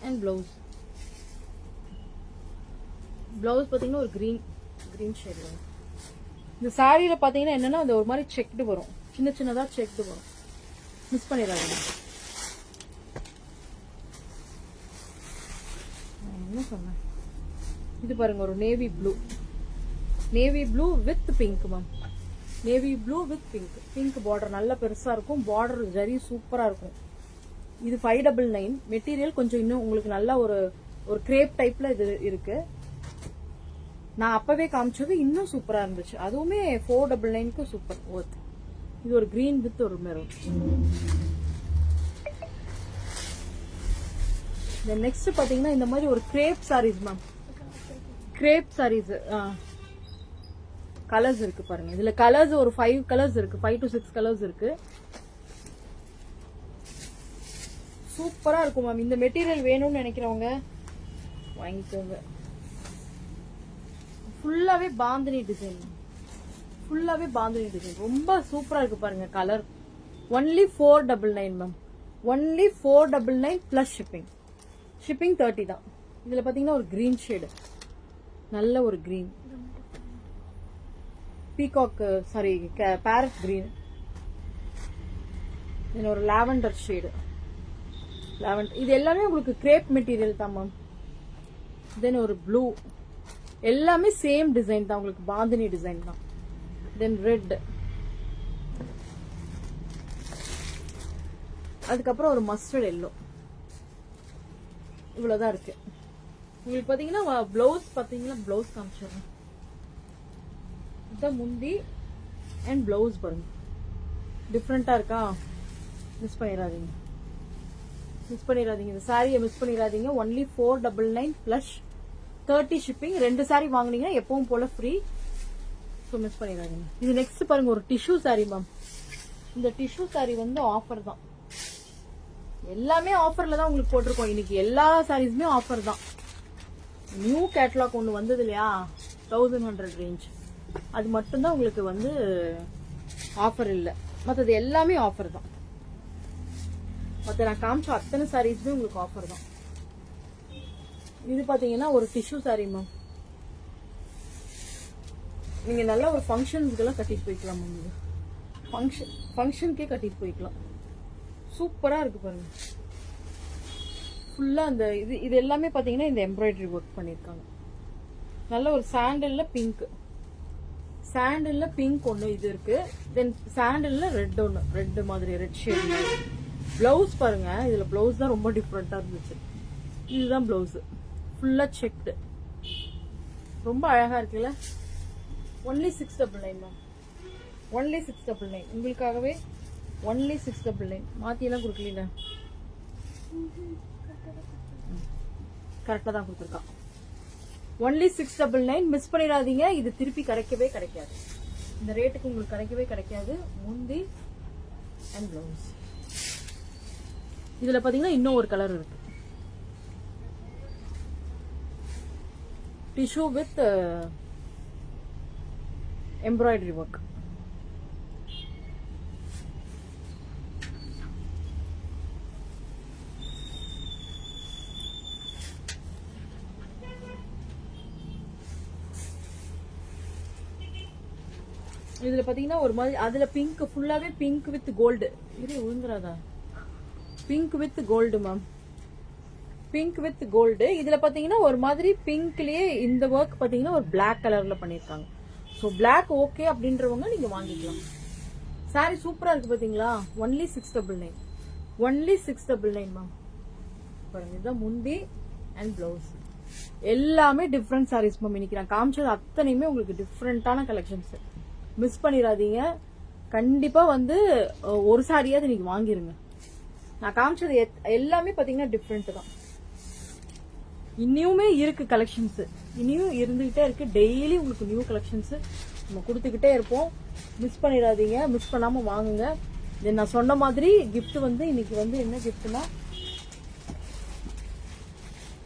அண்ட் பிளவுஸ். பிளவுஸ் பாத்தீங்கன்னா ஒரு கிரீன் ஷேட் வரும். இந்த சாரியில பாத்தீங்கன்னா என்னன்னா அந்த ஒரு மாதிரி செக்டு வரும், சின்ன சின்னதா செக்டு வரும், மிஸ் பண்ணிடாதீங்க. என்ன சொன்னேன், இது பாருங்க ஒரு navy blue, navy blue with pink ma'am. Navy blue with pink, pink border நல்ல பெருசா இருக்கும். பார்டர் ஜரி சூப்பரா இருக்கும். இது 599. மெட்டீரியல் கொஞ்சம் இன்னும் உங்களுக்கு நல்ல ஒரு கிரேப் டைப்ல இது இருக்கு. நான் அப்பவே காமிச்சது இன்னும் சூப்பரா இருந்துச்சு, அதுவுமே 499க்கு சூப்பர் ஒர்த். இது ஒரு கிரீன் வித் ஒரு மெரூன். நெக்ஸ்ட் பாத்தீங்கன்னா இந்த மாதிரி ஒரு crepe saris ma'am, crepe saris colours இருக்கு பாருங்க. இதுல கலர்ஸ் ஒரு 5 கலர்ஸ் இருக்கு, 5 to 6 கலர்ஸ் இருக்கு. சூப்பரா இருக்கும் மேம். இந்த மெட்டீரியல் வேணும்னு நினைக்கிறவங்க வாங்கிக்கோங்க. ஃபுல்லாவே பாந்தினி டிசைன், ஃபுல்லாவே பாந்தினி டிசைன். ரொம்ப சூப்பரா இருக்கு பாருங்க. Colour only 499 ma'am. Only 499 plus shipping. Shipping 30 தான். இதுல பாத்தீங்கன்னா ஒரு கிரீன் ஷேடு, நல்ல ஒரு green, peacock sari parrot green, then ஒரு லாவெண்டர் ஷேடு, லாவெண்டர். இது எல்லாமே உங்களுக்கு கிரேப் மெட்டீரியல் தான் மேம். தென் ஒரு ப்ளூ, எல்லாமே சேம் டிசைன் தான் உங்களுக்கு, பாந்தினி டிசைன் தான். தென் ரெட், அதுக்கப்புறம் ஒரு மஸ்டர்ட் எல்லோ. இவ்வளவுதான் இருக்கு. உங்களுக்கு பாத்தீங்கன்னா பிளவுஸ் பாத்தீங்கன்னா பிளவுஸ் காமிச்சிடுறேன். இதுதான் முந்தி அண்ட் பிளவுஸ் பாருங்க. டிஃப்ரெண்டா இருக்கா? மிஸ் பண்ணிடாதீங்க, மிஸ் பண்ணிடாதீங்க. இந்த சாரியை மிஸ் பண்ணிடாதீங்க. Only 499 plus 30 shipping. 2 சாரி வாங்குனீங்கன்னா எப்பவும் போல ஃப்ரீ. ஸோ மிஸ் பண்ணிடாதீங்க. இது நெக்ஸ்ட் பாருங்க, ஒரு டிஷ்யூ சாரி மேம். இந்த டிஷ்யூ சாரி வந்து ஆஃபர் தான். எல்லாமே ஆஃபர்ல தான் உங்களுக்கு போட்டிருக்கோம். இன்னைக்கு எல்லா சாரீஸுமே ஆஃபர் தான். நியூ கேட்டலாக் ஒன்று வந்தது இல்லையா, 1100 ரேஞ்ச், அது மட்டும்தான் உங்களுக்கு வந்து ஆஃபர் இல்லை. மற்றது எல்லாமே ஆஃபர் தான். மற்ற நான் காமிச்ச அத்தனை சாரீஸுமே உங்களுக்கு ஆஃபர் தான். இது பாத்தீங்கன்னா ஒரு டிஷ்யூ சாரி மேம். நீங்க நல்ல ஒரு ஃபங்க்ஷன்ஸ்க்கெல்லாம் கட்டிட்டு போய்க்கலாம் மேம். இது ஃபங்க்ஷனுக்கே கட்டிட்டு போய்க்கலாம். சூப்பரா இருக்கு பாருங்க. ஃபுல்லா அந்த இது எல்லாமே பாத்தீங்கன்னா இந்த எம்ப்ராய்டரி ஒர்க் பண்ணிருக்காங்க. நல்ல ஒரு சாண்டல்ல பிங்க், சாண்டல்ல பிங்க் ஒண்ணு இது இருக்கு. தென் சாண்டல்ல ரெட் ஒண்ணு, ரெட் மாதிரி ரெட் ஷேட். பிளவுஸ் பாருங்க. இதுல பிளவுஸ் தான் ரொம்ப டிஃப்ரெண்டா இருந்துச்சு. இதுதான் பிளவுஸ், ஃபுல்லா செக்டு, ரொம்ப அழகா இருக்குல்ல. Only 699 ma'am. ஒன்லி 699 உங்களுக்காகவே. ஒன்லி 699. மாத்தி எல்லாம் கொடுக்கல, கரெக்டா தான் கொடுத்துருக்கான். ஒன்லி 699. மிஸ் பண்ணிடாதீங்க. இது திருப்பி கிடைக்கவே கிடைக்காது. இந்த ரேட்டுக்கு உங்களுக்கு கிடைக்கவே கிடைக்காது. முந்தி அண்ட் பிளவுஸ். இதுல பாத்தீங்கன்னா இன்னும் ஒரு கலர் இருக்கு, டிஷ்யூ வித் எம்ப்ராய்டரி ஒர்க். இதுல பாத்தீங்கன்னா ஒரு மாதிரி அதுல பிங்க், ஃபுல்லாவே பிங்க் வித் கோல்டு. இது விழுந்துராதா? Pink with gold ma'am. Pink with gold. இதுல பாத்தீங்கன்னா ஒரு மாதிரி பிங்க்லயே இந்த ஒர்க் பாத்தீங்கன்னா ஒரு பிளாக் கலர்ல பண்ணிருக்காங்க. சோ பிளாக் ஓகே அப்படின்றவங்க நீங்க வாங்கிக்கலாம். சாரி சூப்பரா இருக்கு பாத்தீங்களா? ஒன்லி 699. Only 699 ma'am. பாருங்க, இதுதான் முந்தி அண்ட் பிளவுஸ். எல்லாமே டிஃப்ரெண்ட் சாரீஸ் மேம். இன்னைக்கு நான் காமிச்சது அத்தனையுமே உங்களுக்கு டிஃப்ரெண்டான கலெக்ஷன்ஸ். மிஸ் பண்ணிடாதீங்க. கண்டிப்பா வந்து ஒரு சாரியாவது நீங்க வாங்கிருங்க. நான் காமிச்சது எல்லாமே பாத்தீங்கன்னா டிஃப்ரெண்ட் தான். இன்னுமே இருக்கு கலெக்ஷன்ஸ், இனியும் இருந்துகிட்டே இருக்கு. டெய்லி உங்களுக்கு நியூ கலெக்ஷன்ஸ் நம்ம கொடுத்துக்கிட்டே இருப்போம். மிஸ் பண்ணிடாதீங்க. மிஸ் பண்ணாம வாங்குங்க. நான் சொன்ன மாதிரி கிஃப்ட் வந்து இன்னைக்கு வந்து என்ன கிஃப்ட்னா,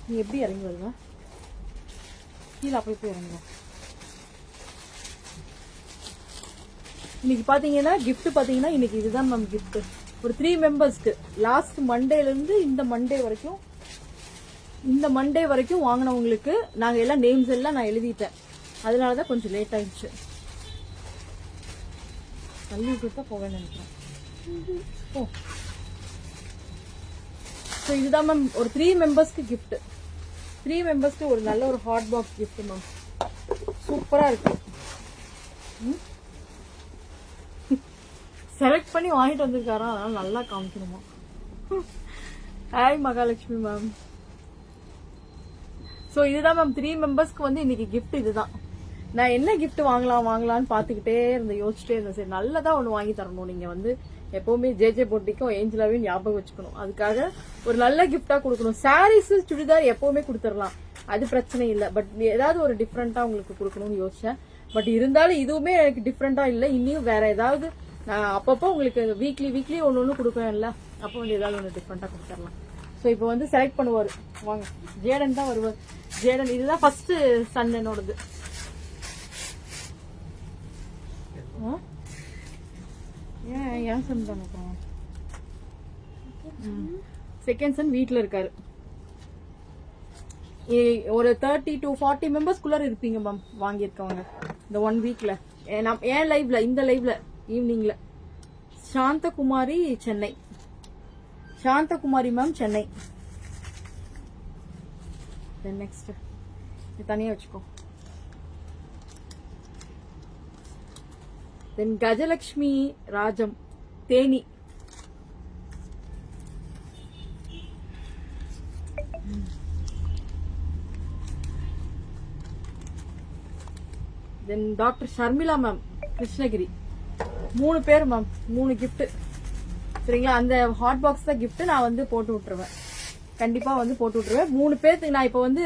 நீ எப்படி இறங்கி வருங்க, கீழே போய் இறங்குங்க. இன்னைக்கு பாத்தீங்கன்னா கிஃப்ட் பாத்தீங்கன்னா இன்னைக்கு இதுதான் மேம் கிஃப்ட். ஒரு 3 மெம்பர்ஸ்க்கு லாஸ்ட் மண்டேல இருந்து இந்த மண்டே வரைக்கும் வாங்கினவங்களுக்கு நாங்க எல்லாம் நேம்ஸ் எல்லாம் நான் எழுதிட்டேன். அதனாலதான் கொஞ்சம் லேட் ஆயிடுச்சு. தள்ளி விட்டு போவேன்னு நினைக்கிறேன். இதுதான் மேம் ஒரு 3 மெம்பர்ஸ்க்கு கிஃப்ட். 3 மெம்பர்ஸ்க்கு ஒரு நல்ல ஒரு ஹாட் பாக்ஸ் கிஃப்ட் மேம். சூப்பரா இருக்கு. செலக்ட் பண்ணி வாங்கிட்டு வந்திருக்காரா, அதனால நல்லா காமிக்கணுமா. Hi Mahalakshmi ma'am. சோ இதுதான் மேம் 3 மெம்பர்ஸ்க்கு வந்து இன்னைக்கு கிஃப்ட். இதுதான் நான் என்ன கிஃப்ட் வாங்கலாம்னு பாத்துக்கிட்டே யோசிச்சுட்டே இருந்தேன். சரி நல்லதா ஒண்ணு வாங்கி தரணும். நீங்க வந்து எப்பவுமே ஜேஜே போட்டிக்கும் ஏஞ்சலாவையும் ஞாபகம் வச்சுக்கணும். அதுக்காக ஒரு நல்ல கிஃப்டா கொடுக்கணும். சாரீஸ் சுடிதார் எப்பவுமே கொடுத்துடலாம், அது பிரச்சனை இல்லை. பட் ஏதாவது ஒரு டிஃப்ரெண்டா உங்களுக்கு கொடுக்கணும்னு யோசிச்சேன். பட் இருந்தாலும் இதுவுமே எனக்கு டிஃப்ரெண்டா இல்லை. இன்னும் வேற ஏதாவது அப்பப்போ உங்களுக்கு வீக்லி ஒன்னு கொடுக்கணும்ல, அப்போ வந்து ஏதாவது ஒன்று டிஃப்ரெண்டா கொடுத்துடலாம். ஸோ இப்போ வந்து செலக்ட் பண்ணுவார். வாங்க, ஜேடன் தான் வருவார். ஜேடன் இதுதான் ஃபர்ஸ்ட் சன் என்னோடது. ஏன் சன் தானே செகண்ட் சன் வீட்டில் இருக்காரு. ஒரு 30 to 40 மெம்பர்ஸ்குள்ள இருப்பீங்க மேம் வாங்கியிருக்கவங்க இந்த 1 வீக்ல. ஏன் லைவ்ல, இந்த லைவ்ல ஈவினிங்ல. சாந்தகுமாரி சென்னை, சாந்தகுமாரி மேம் சென்னை. நெக்ஸ்ட் தனியா வச்சுக்கோ. தென் கஜலட்சுமி ராஜம் தேனி. தென் டாக்டர் ஷர்மிளா மேம் கிருஷ்ணகிரி. 3 பேர் மேம், 3 கிஃப்ட். சரிங்களா, அந்த ஹாட் பாக்ஸ் தான் கிஃப்ட். நான் வந்து போட்டு விட்டுருவேன், கண்டிப்பா வந்து போட்டு விட்டுருவேன். 3 பேருக்கு நான் இப்போ வந்து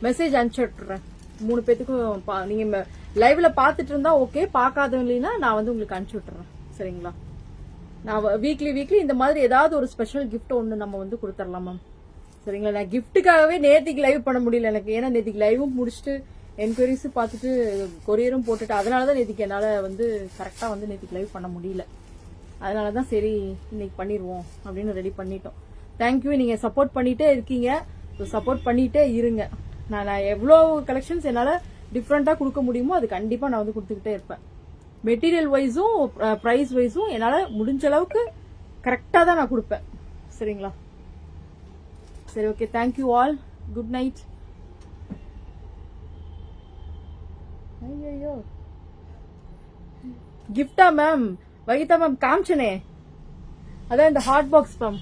மெசேஜ் அனுப்பிச்சு விட்டுறேன். 3 பேத்துக்கும் நீங்க லைவ்ல பாத்துட்டு இருந்தா ஓகே, பார்க்காதவங்களா நான் வந்து உங்களுக்கு அனுப்பிச்சு விட்டுறேன். சரிங்களா, நான் வீக்லி இந்த மாதிரி ஏதாவது ஒரு ஸ்பெஷல் கிஃப்ட் ஒன்று நம்ம வந்து கொடுத்துடலாம் மேம். சரிங்களா, நான் கிஃப்ட்டுக்காகவே நேத்திக்கு லைவ் பண்ண முடியல எனக்கு. ஏன்னா நேத்திக்கு லைவும் முடிச்சுட்டு என்கொயரிஸ் பார்த்துட்டு கொரியரும் போட்டுட்டு, அதனாலதான் நேத்திக்கு என்னால வந்து கரெக்டா வந்து நேத்திக்கு லைவ் பண்ண முடியல. அதனாலதான் சரி இன்னைக்கு பண்ணிடுவோம் அப்படின்னு ரெடி பண்ணிட்டோம். தேங்க்யூ, நீங்க சப்போர்ட் பண்ணிட்டே இருக்கீங்க, சப்போர்ட் பண்ணிட்டே இருங்க. நான் எவ்வளோ கலெக்ஷன்ஸ் என்னால டிஃப்ரெண்டா கொடுக்க முடியுமோ அது கண்டிப்பா நான் வந்து கொடுத்துக்கிட்டே இருப்பேன். மெட்டீரியல் வைஸும் பிரைஸ் வைஸும் என்னால முடிஞ்ச அளவுக்கு கரெக்டா தான் நான் கொடுப்பேன். சரிங்களா, சரி okay, thank you all, good night. ஐயோ கிஃப்டா மேம்? வகிதா மேம் காமிச்சனே, அதான் இந்த ஹாட் பாக்ஸ் மேம்.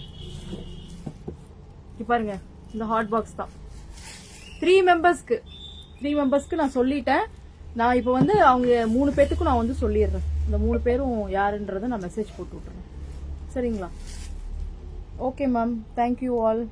பாருங்க, இந்த ஹாட் பாக்ஸ் தான் 3 மெம்பர்ஸ்க்கு நான் சொல்லிட்டேன். நான் இப்போ வந்து அவங்க 3 பேத்துக்கும் நான் வந்து சொல்லிடுறேன். இந்த 3 பேரும் யாருன்றதை நான் மெசேஜ் போட்டு விட்டுறேன். சரிங்களா, ஓகே மேம், தேங்க்யூ ஆல்.